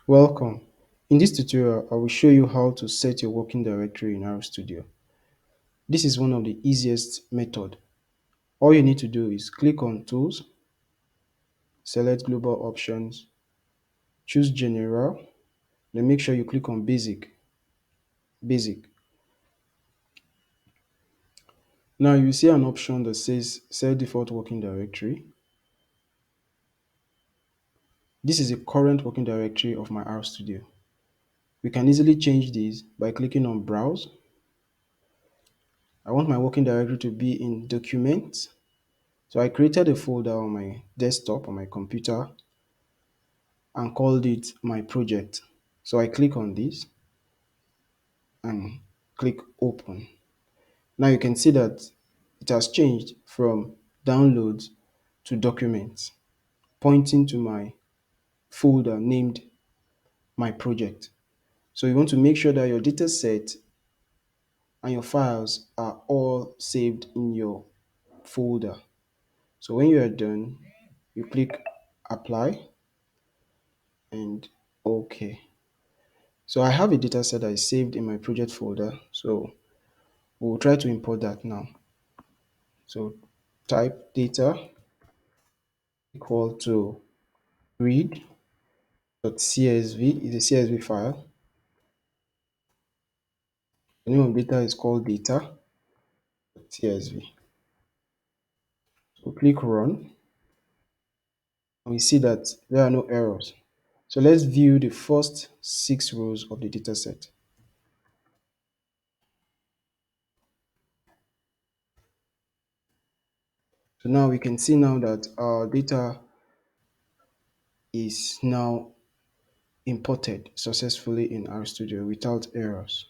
Welcome. In this tutorial, I will show you how to set your working directory in Rstudio. This is one of the easiest method. All you need to do is click on Tools, select Global Options, choose General, then make sure you click on Basic. Basic. Now you see an option that says Set Default Working Directory. This is a current working directory of my Rstudio. We can easily change this by clicking on Browse. I want my working directory to be in Documents. So I created a folder on my desktop on my computer and called it my project. So I click on this and click open. Now you can see that it has changed from downloads to documents, pointing to my folder named my project. So you want to make sure that your data set and your files are all saved in your folder. So when you are done, you click apply and OK. So I have a data set that is saved in my project folder. So we'll try to import that now. So type data equal to read.csv is a CSV file. The name of data is called data.csv. So click run and we see that there are no errors. So let's view the first 6 rows of the data set. So now we can see now that our data is now imported successfully in RStudio without errors.